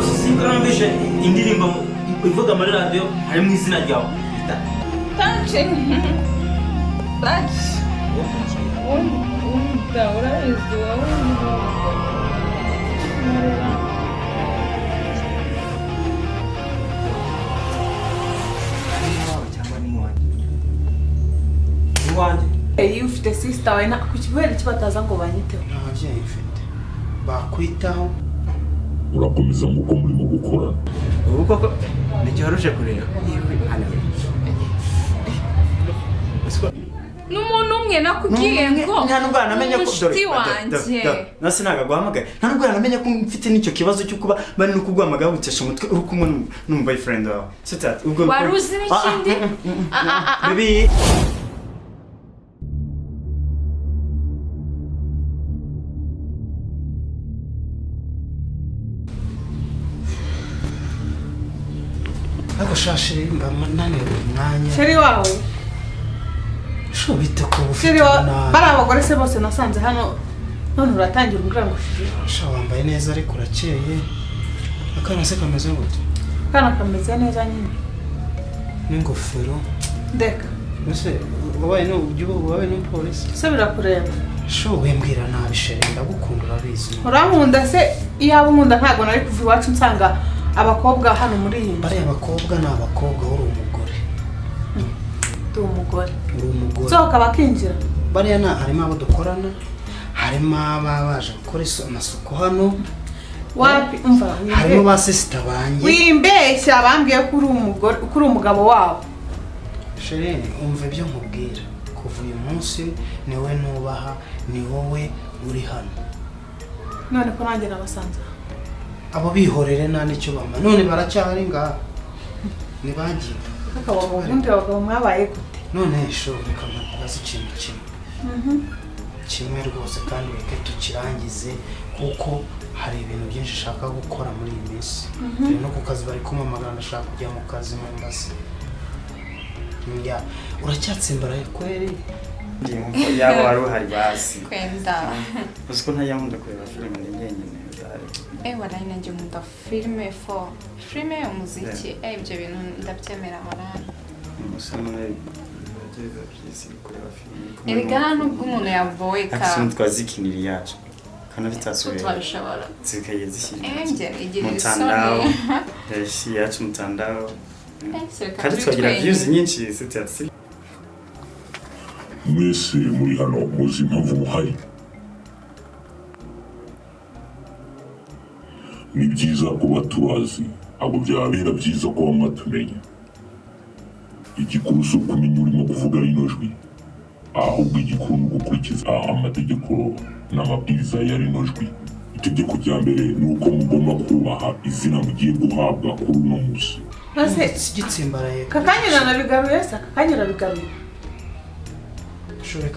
sinkarambeshe indirimbo ivuga muri radio harimo izina ryawe. Touching. Touch. Ora isso. Iyo ufite sister wawe kubera iki bataza ngo banyiteho? Ntabyeyi mfite bakwitaho urakomeza nk'uko murimo gukora ubu koko nticyoroshye kureba n'umuntu umwe nakubwiye ngo nta nubwo yanamenye ko nasi nagaguhamagaye nta nubwo yanamenye ko mfite n'icyo kibazo cyo kuba bari no kuguhamagara gutesha umutwe uri kumwe n'umuboyfriend wawe wari uzi n'ikindi baby ako shashi mba naniwe umwanya sheri wawe sho bita ko sheri bari abagore se bose nasanze hano none uratangira umbwira ngo sha wambaye neza ariko urakeye akana se kameze gute kana kameze neza nyine n'ingofero ndeka ese wabaye no polisi se birakureba sho wembwira nabi sheri ndagukunda urabizi urankunda se iyo abo nkunda ntago nari kuva iwacu nsanga abakobwa hano muri iyi bari abakobwa ni abakobwa uri umugore uri umugore sohoka bakinjira bariya harimo abo dukorana harimo abaje gukora amasuku hano wapi umva harimo ba sister banjye wimbeshya bambwiye ko uri umugore uri umugabo wabo sheri umva ibyo nkubwira kuva uyu munsi niwe nubaha ni wowe uri hano none ko nanjye nabasanze abo bihorere nta nicyo bama none baracyari ngaha nibagiye akababo ubundi abagabo mwabaye gute none shoboka mbaza ikintu kimwe rwose kandi reke tukirangize kuko hari ibintu byinshi ushaka gukora muri iyi minsi no ku kazi bari kumamagara ndashaka kujya mu kazi mu mbasi uracyatsimbaraye kweri yaba wari uhari basi kwenda uzi ko ntayankunda kureba filime njyenyine warayi nanjye nkunda filime filime umuziki ibyo bintu ndabyemera marana erega nubwo umuntu yavoyeka akisumwe twazikinira yacu kana vitasubira twabishobora zikaye zishyira igirira mutandao yashi yacu mutandao kandi twagira views nyinshi sitati mwese muri hano muzi impamvu muhari ni byiza kuba tubazi abo byabera byiza kuba mwatumenya igikuru si ukumenya urimo kuvuga rino jwi ahubwo igikuru ni ugukurikiza amategeko n'amabwiriza ya rino jwi itegeko rya mbere ni uko mugomba kubaha izina mugiye guhabwa kuri uno munsi gitsimbaraye kakanyura nabigaruye se kakanyura bigaruye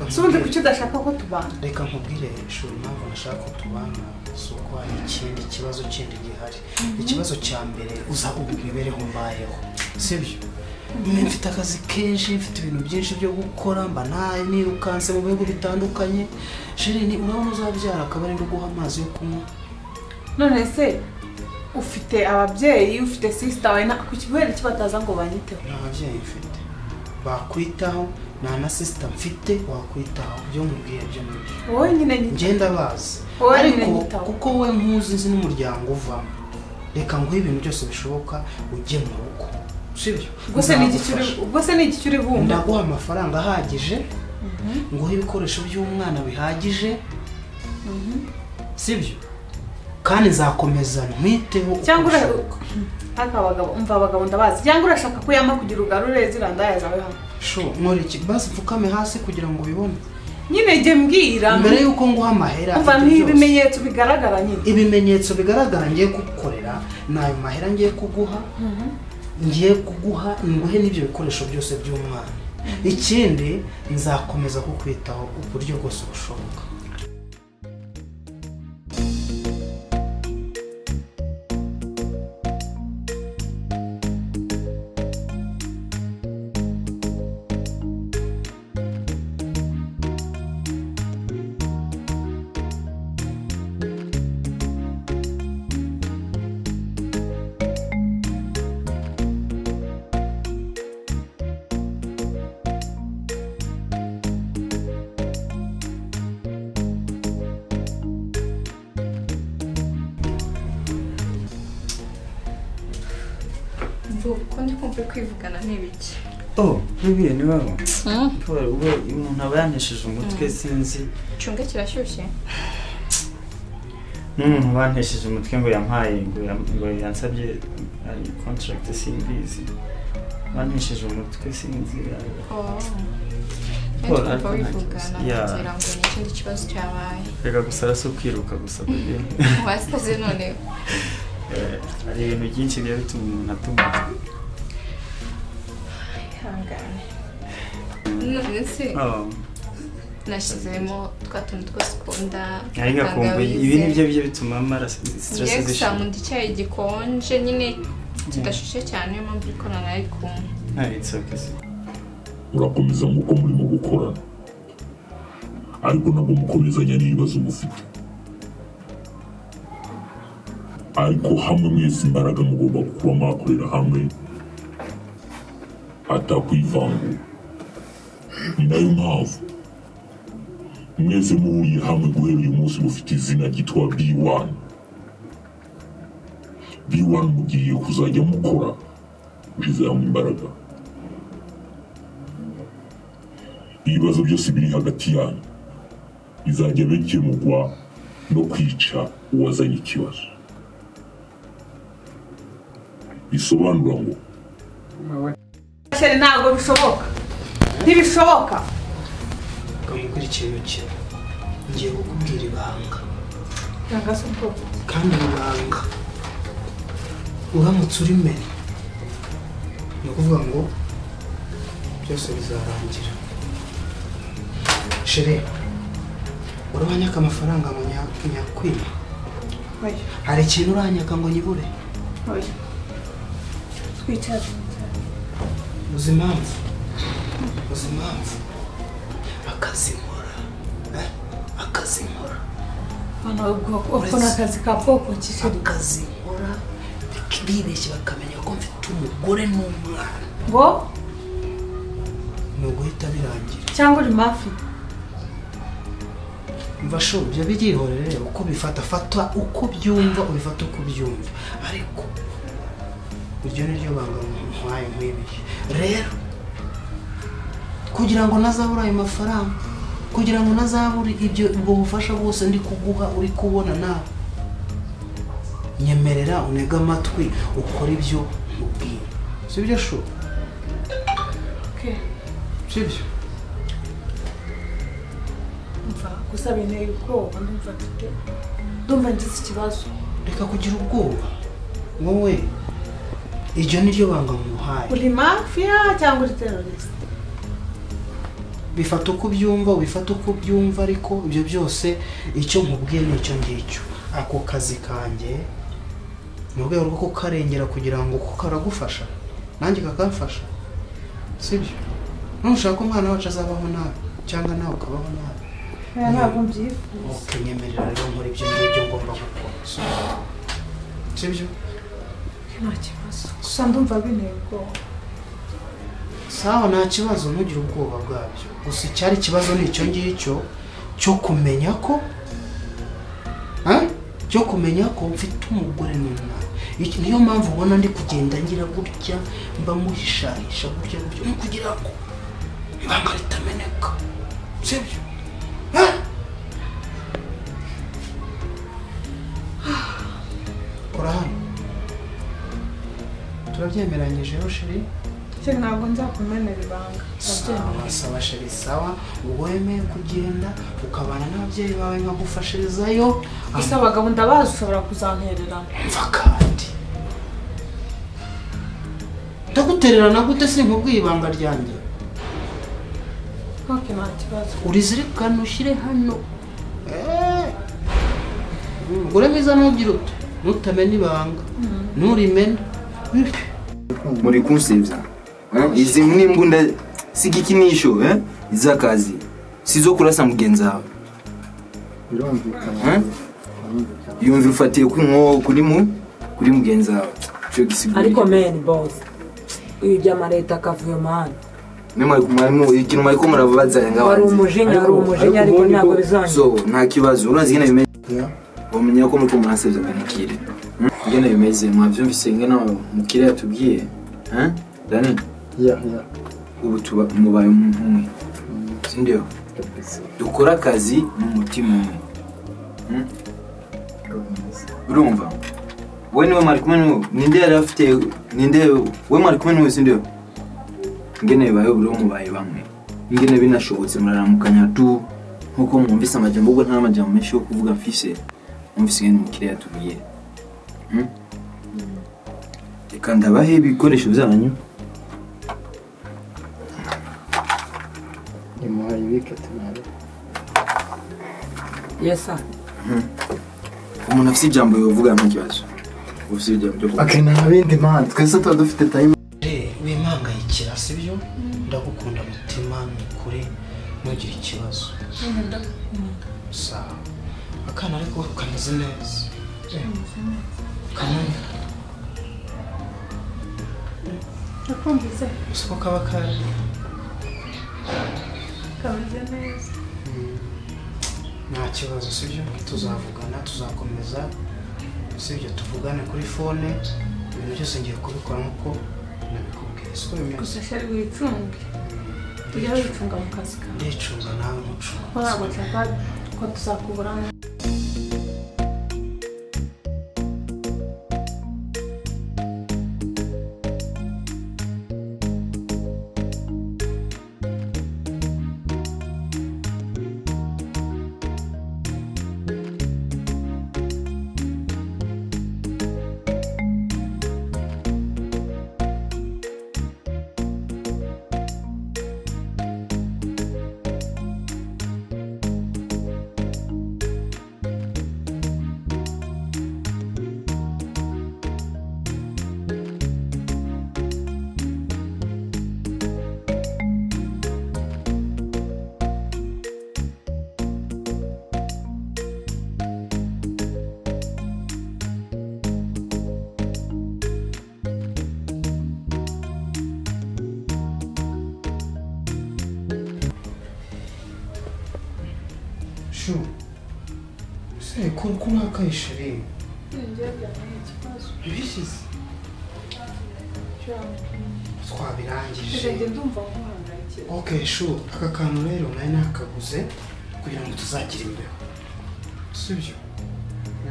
subundi kuki udashaka ko tubana reka nkubwire shuri impamvu nashaka ko tubana si uko hari ikindi kibazo kindi gihari ikibazo cya mbere uza ubu imibereho mbayeho sibyo mfite akazi kenshi mfite ibintu byinshi byo gukora mba nirukanse mu bihugu bitandukanye shiri ni urabona uzabyara akaba ari guha amazi yo kunywa none se ufite ababyeyi ufite sister wawe kubera iki bataza ngo banyiteho nta babyeyi mfite bakwitaho nta na sister mfite wakwitaho byo nkubwiye byo n'ibyo wowe nyine ngenda bazi ariko kuko wowe nkuzi nzi n'umuryango uvamo reka nguhe ibintu byose bishoboka ujye mu rugo sibyo ubwo se ni iki uri bumva ndaguha amafaranga ahagije nguhe ibikoresho by'umwana bihagije sibyo kandi nzakomeza nkwiteho cyangwa abagabo umva abagabo ndabazi cyangwa urashaka ko yama kugira ugarure zirandaya zawe hano sho nkore iki basi pfukame hasi kugira ngo ubibone nyine jye mbwira mbere yuko nguha amahera umva nk'ibimenyetso bigaragara nyine ibimenyetso bigaragara ngiye kugukorera nayo mahera ngiye kuguha nguhe n'ibyo bikoresho byose by'umwana ikindi nzakomeza kukwitaho uburyo bwose bushoboka ndi kumva kwivugana n'ibiki bibiye ni babo ubwo umuntu aba yantesheje umutwe sinzi cyunga kirashyushye n'umuntu bantesheje umutwe ngo yampaye ngo yansabye contract simbizi bantesheje umutwe sinzi ndumva wivugana ngira ngo ni ikindi kibazo cyabaye reka gusa arasa kwiruka gusa bebe wasitaze none hari ibintu byinshi bya bituma umuntu atumuka ihangane none se nashyizemo twa tuntu twose ukunda ariko kumva ibi nibyo byo bituma amara stress zishira gusa icyayi gikonje nyine kidashushe cyane yo mpamvu ikorana ari kumwe it's okay urakomeza nk'uko murimo gukora ariko nabwo mukomezanya n'ibibazo mufite ariko hamwe mwese imbaraga mugomba kuba mwakorera hamwe atakwivangura ni nayo mpamvu mwese muhuriye hamwe guhera uyu munsi mufite izina ryitwa B1 B1 mugiye kuzajya mukora ushize hamwe imbaraga ibibazo byose biri hagati yanyu bizajya bikemurwa no kwica uwazanye ikibazo bisobanura ngo ntabwo bishoboka ntibishoboka ukamubwira ikintu kimwe ngiye kukubwira ibanga cyangwa se ubwoko kandi ibanga uramutse urimenya ni ukuvuga ngo byose bizarangira shere urabanyaka amafaranga ngo nyakwima hari ikintu uranyaka ngo nyibure twicara uzi impamvu akazi nkora uko n'akazi ka poko kishiri akazi nkora bibeshye bakamenya ko mfite umugore n'umwana ngo ni uguhita birangira cyangwa uri mafi mva sho ibyo byihorere uko fata uko byumva ubifata uko byumva ariko iryo ni ryo banga nkwaye nkwibiye rero kugira ngo nazabura ayo mafaranga kugira ngo nazabure ubwo bufasha bwose ndi kuguha uri kubona nawe nyemerera unega amatwi ukora ibyo mubwira sibyo sho sibyo mva gusa binteye ubwoba ndumva ngize ikibazo reka kugira ubwoba wowe iryo ni ryo banga muhaye uri mafia cyangwa uri terrorist bifata uko byumva ubifata uko byumva ariko ibyo byose icyo nkubwiye ni icyo ngicyo ako kazi kanjye mu rwego rwo kukarengera kugira ngo karagufasha nanjye kakamfasha sibyo ntushaka umwana wacu azabaho nabi cyangwa nawe ukabaho nabi ntabwo mbyifuza ukanyemerera rero muri ibyo ngibyo ngomba gukora sibyo nta kibazo gusa ndumva binteye ubwoba sawa nta kibazo ntugire ubwoba bwabyo gusa icyari ikibazo ni icyo ngicyo cyo kumenya ko mfite umugore n'umwana niyo mpamvu ubona ndi kugenda ngira gutya mba muhishahisha gutya no kugira ngo ibanga ritameneka sibyo kora hano turabyemeranyijeho sheri ntabwo nzakumenera ibanga sawa sheri sawa ubwo wemeye kugenda ukabana n'ababyeyi bawe nkagufashirizayo gusa abagabo ndabazi ushobora kuzantererana mva kandi ndagutererana gute sinkubwiye ibanga ryanjye nta kibazo urizirikana ushyire hano umugore mwiza ntugire ute nutamenya ibanga nurimena muri kunsebya izi mwimbunda sigikinisho izakazi sizo kurasa mugenzi wawe yumva ufatiye kuri mugenzi wawe cyo gisigura ariko men boss uyu jama leta kavuyo man ikintu mariko murabaza ngaho wari umujinya ariko ntabwo bizanye so nta kibazo urazi ngene bimeze bamenya ko muri ko murasebya kanikire ngene bimeze mwavyumvise ngene mukire yatubwiye Dani ya ubu tuba mubaye umuntu umwe sindio dukora akazi n'umutima umwe urumva we niwe mwari kumwe n'uwo ninde yari afite ninde we mwari kumwe n'uwo sindio ngene bayo buri mubaye bamwe ingene binashobotse muraramukanya tu nkuko mwumvise amajambo ubwo nta majambo menshi yo kuvuga mfise mwumvise ngene mukiriya tubiye reka ndabahe ibikoresho byanyu imuhaye ibike tunabe Yes sir. umuntu afite ijambo yovuga nta kibazo ufite ijambo ryo kuvuga nta bindi man twese tuba dufite time wimangayikira sibyo ndagukunda mutima n'ukuri ntugire ikibazo sawa akana ariko kameze neza kamwe nakumvise siko kaba kari kameze neza nta kibazo sibyo tuzavugana tuzakomeza sibyo tuvugane kuri phone ibintu byose ngiye kubikora nkuko nabikubwiye siko bimeze gusa shari wicunge tujya wicunga mu kazi kawe ndicunga nawe mucunga ko ntabwo nshaka ko tuzakuburamo shu se kuna kayishiri ngiye byane ikibazo bishize twabirangije shenge ndumva nkuhangayikira okay shu aka kantu rero nari nakaguze kugira ngo tuzagira imbeho sibyo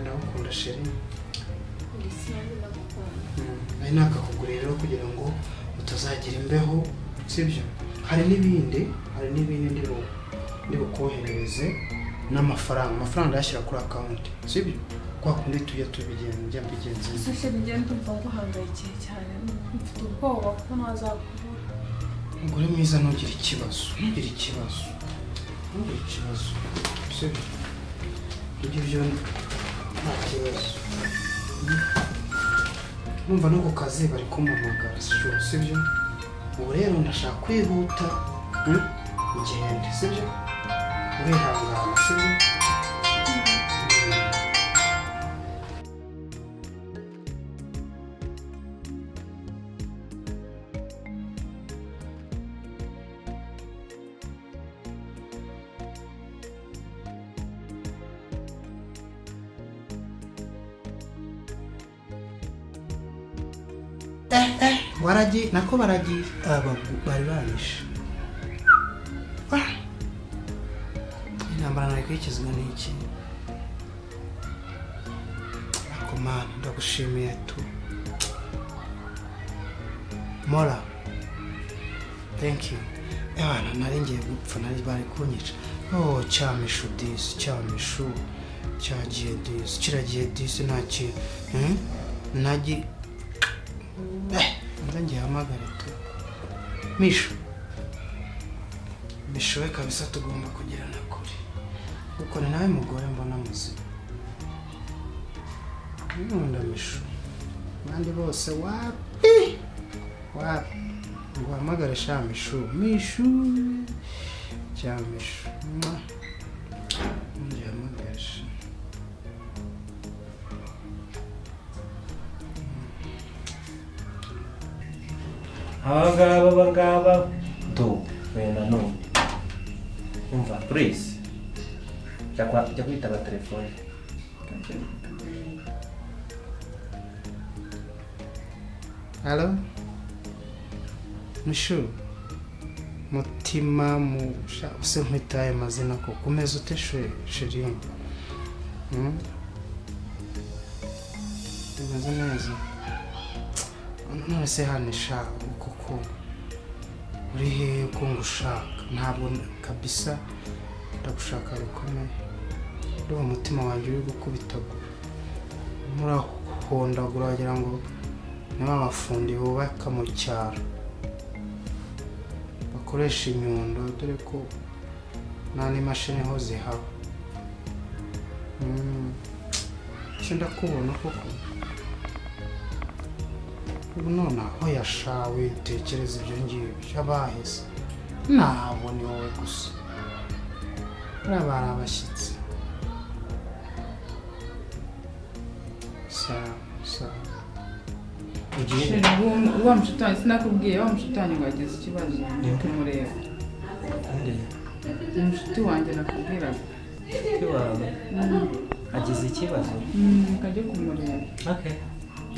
ndagukunda sheri nari nakakuguriye rero kugira ngo utazagira imbeho sibyo hari n'ibindi ndi bukoherereze amafaranga yashyira kuri account sibyo kwa kundi tujya tubigenza mbigenza gusa shenge ngiye ndumva nkuhangayikiye cyane mfite ubwoba ko ntazakubura umugore mwiza ntugire ikibazo sibyo ibyo nta kibazo numva no ku kazi bari kumpamagara sibyo ubu rero ndashaka kwihuta ngende sibyo urihangana sibyo waragiye nako baragiye bari banishe intambara nari kwikizwa n'iki ako mana ndagushimiye tu mora thank you abana nari ngiye gupfa nari bari kunyica cyamishu disi cyamishu cyagiye disi kiragiye disi ntaki nagi ngiye hamagara tu misho we kabisa tugomba kugirana kure kuko ni nawe mugore mbona muzima nkunda misho abandi bose wapi ngo hamagare sha misho cya misho ngiye hamagara sha abangaba do wenda none umva please jya kwitaba telefone Hello Mishu mutima use nkwitaye amazina ko kumeza ute sheri umeze neza none se hano ishaka kuko uri hehe ko ngushaka ntabwo kabisa ndagushaka bikomeye uriya umutima wanjye uri gukubitagura murahondagura wagira ngo niba abafundi bubaka mu cyaro bakoresha inyundo dore ko nta n'imashini ho zihaba ndakubona koko ubu none aho yashawe tekereza ibyo ngibyo abahise ntabwo ni wowe gusa bariya bari abashyitsi sawa ugiye wa mushutanyi sinakubwiye wa mushutanyi ngo ageze ikibazo kumureba umushuti wanjye nakubwiraga wawe agize ikibazo kajya kumureba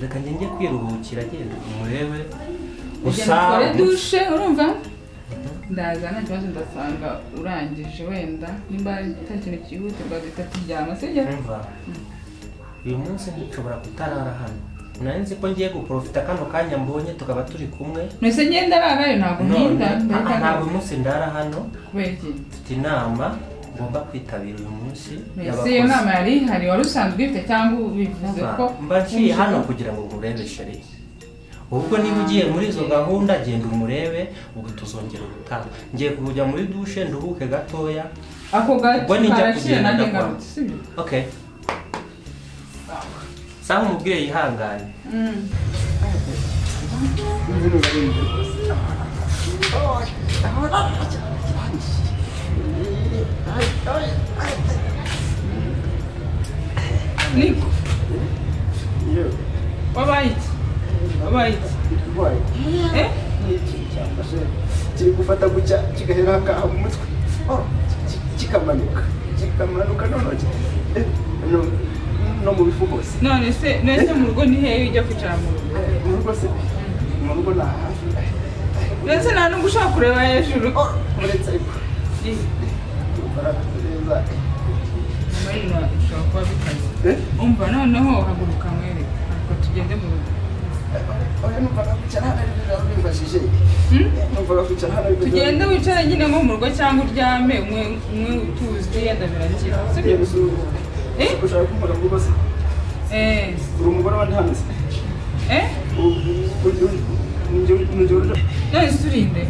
reka njye kwiruhukira agenda umurebe usanga dushe urumva ndaza nta kibazo ndasanga urangije wenda nimba atari ikintu cyihutirwa duhita turyama sibyo uyu munsi nshobora kutarara hano nzi ko ngiye guprofita kano kanya mbonye tukaba turi kumwe mwese ngenda ararayo ntabwo ntinda ntabwo uyu munsi ndara hano kubera iki mfite inama ngomba kwitabira uyu munsi mbese iyo nama yari ihari wari usanzwe ufite cyangwa bivuze ko mba ngiye hano kugira ngo umurebe sheri ubwo niba ugiye muri izo gahunda genda umurebe ubu tuzongera ubutaha ngiye kujya muri dushe nduhuke gatoya ako gato karashira nanjye ngarutse sibyo okay sawa umubwiye yihangane Niko wabaye kiri gufata gucya kigahera ngaha mu mutwe kikamanuka no mu bifu hose none se mu rugo ni hehe ujya kwicara mu rugo mu rugo ni hafi ndetse nta nubwo ushaka kureba hejuru uretse ariko ushobora kuba bikaze umva noneho haguruka mwereka ntabwo tugende mu rugo tugende wicare nyine nko mu rugo cyangwa uryame umwe utuzi yenda birakira ushaka kumara mu rugo se uri umugore wa ntamuzi none se urinde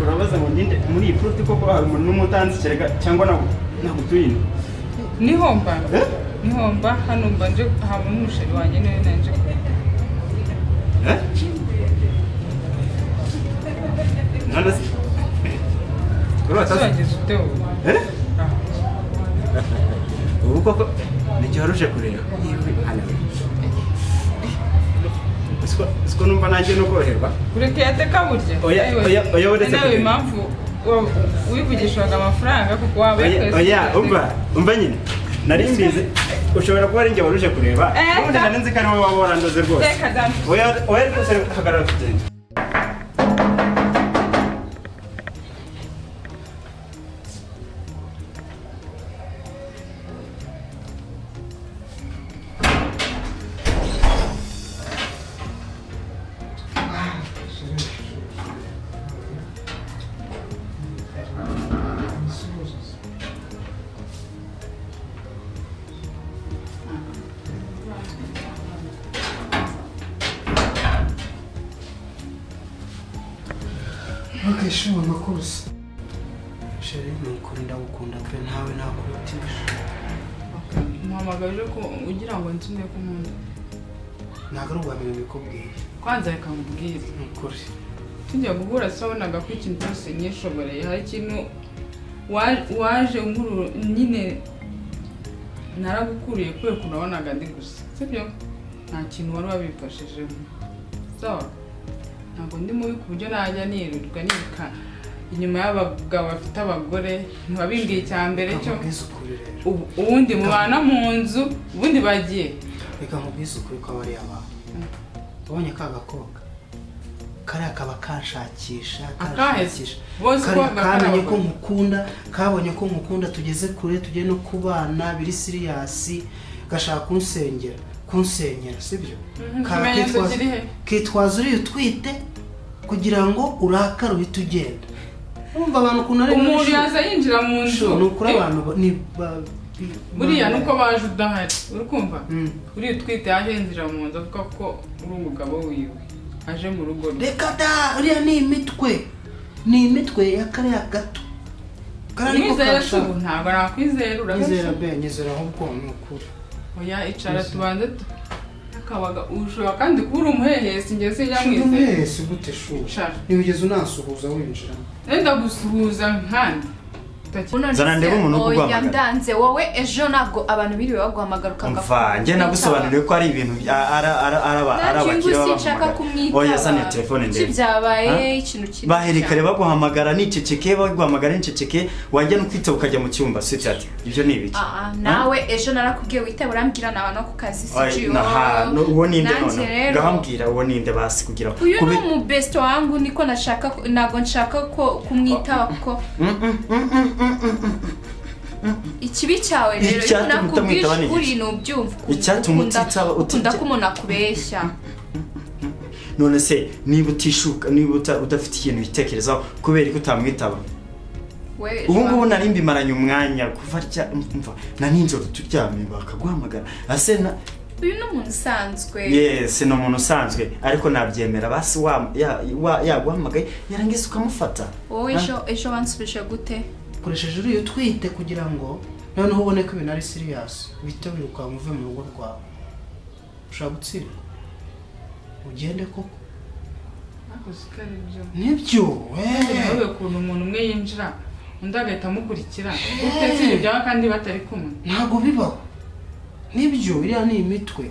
urabaza ngo ndinde muri iyi proti koko hari umuntu n'umutanzi kereka cyangwa ntabwo tuyinde nihomba hano mba nje haba n'umusheri wanjye niwe nanje none se urageze ute ubu koko n'igihe waruje kureba siko numva nanjye no koroherwa ureke yateka burya oya uretse nawe impamvu wivugishaga amafaranga kuko waba umva nyine nari mbizi ushobora kuba ari njye waruje kureba ubundi nari nzi ko ari wowe waba warandoze rwose oya rwose hagarara tugende shima makurusi sheri nukuri ndagukunda pe ntawe nakurutisha muhamagaje ko ugira ngo nsume ku muntu ntabwo ari ubwa mbere mbikubwiye kwanza reka mubwire nukuri tujya guhura sabonaga ko ikintu cyose nyishoboreye hari ikintu waje nkuru nyine naragukuriye kubera ukuntu wabonaga ndi gusa sibyo nta kintu wari wabifashijemo sawa ntabwo ndi mubi ku buryo najya nirirwa niruka inyuma y'abagabo bafite abagore ntibabimbwiye icya mbere cyo ubundi mubana mu nzu ubundi bagiye reka nkubwize ukuri ko abari abantu ubonye ka gakobwa kariya kaba kanshakisha bose kamenye ko nkukunda kabonye ko nkukunda tugeze kure tugiye no kubana biri siriyasi gashaka kunsenyera sibyo kitwaza uriye utwite kugira ngo urakare uhite ugenda umva abantu ukuntu ari umuntu yaza yinjira mu nzu ni ukuri abantu buriya nuko baje udahari uri kumva uriye utwite yaje yinjira mu nzu avuga ko uri umugabo wiwe aje mu rugo reka da uriya ni imitwe ya kariya gato Nizera shubu ntabwo nakwizera urabizera nyizera ahubwo ni ukuri oya icara tubanze akabaga ushobora kandi kubura umuhehesi njye sinyamwizera umuhehesi gute shubu ntibigeze unasuhuza winjira nenda gusuhuza nkandi zana ndebe umuntu kuguhamagara ndanze wowe ejo ntabwo abantu biriwe baguhamagara ukanga njye nagusobanuriye ko ari ibintu arabakira oya zana telefone ndebe byabaye ikintu kintu baherekare baguhamagara niceceke baguhamagara niceceke wajya no kwita ukajya mu cyumba sitati ibyo ni ibiki nawe ejo narakubwiye wite urambwira nawe no ku kazi sijiyo uwo ninde none ngahambwira uwo ninde basi kugira uyu ni umubesto wangu niko ntabwo nshaka ko kumwitaba kuko ikibi cyawe rero iyo nakubwije ukuri nubyumva ukunda ko umuntu akubeshya none se niba utishuka niba udafite ikintu witekerezaho kubera ko utamwitaba ubu ngubu nari mbimaranye umwanya kuva mva na ninjoro turyamye bakaguhamagara ase na uyu ni umuntu usanzwe yes ni umuntu usanzwe ariko nabyemera basi yaguhamagaye yarangiza ukamufata wowe ejo wansubije gute ukoresheje uriye utwite kugira ngo noneho ubone ko ibintu ari serious witabire ukamuve mu rugo rwawe ushaka gutsira ugende koko nibyo wewe kuntu umuntu umwe yinjira undi agahita amukurikira utetse ibyo byaba kandi batari kumwe ntabwo bibaho nibyo iriya ni imitwe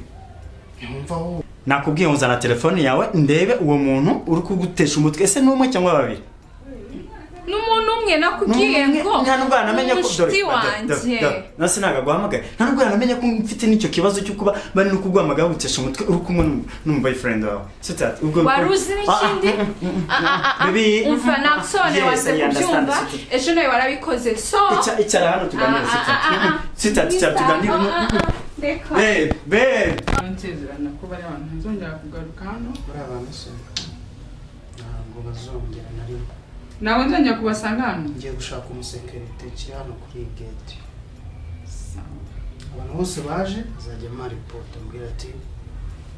yumva wowe nakubwiye ngo uzana telefone yawe ndebe uwo muntu uri kugutesha umutwe ese n'umwe cyangwa babiri n'umuntu umwe nakubwiye ngo nta nubwo yanamenye ko dore wanjye nase nagaguhamagaye nta nubwo yanamenye ko mfite n'icyo kibazo cyo kuba bari no kuguhamagara gutesha umutwe uri kumwe n'umuboyfriend wawe sitati ubwo waruzi n'ikindi umva nagusobanurira waze kubyumva ejo nawe warabikoze so icara hano tuganire sitati tuganire nsezerana ko bari abantu ntazongera kugaruka hano bari abantu se ntabwo bazongera na rimwe nawe nzongera kubasanga hano ngiye gushaka umusekirite kiri hano kuri iyi gate abantu bose baje azajya maripota mbwira ati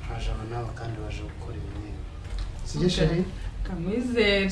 haje aba n'aba kandi baje gukora ibintu sijye sheri kamwizere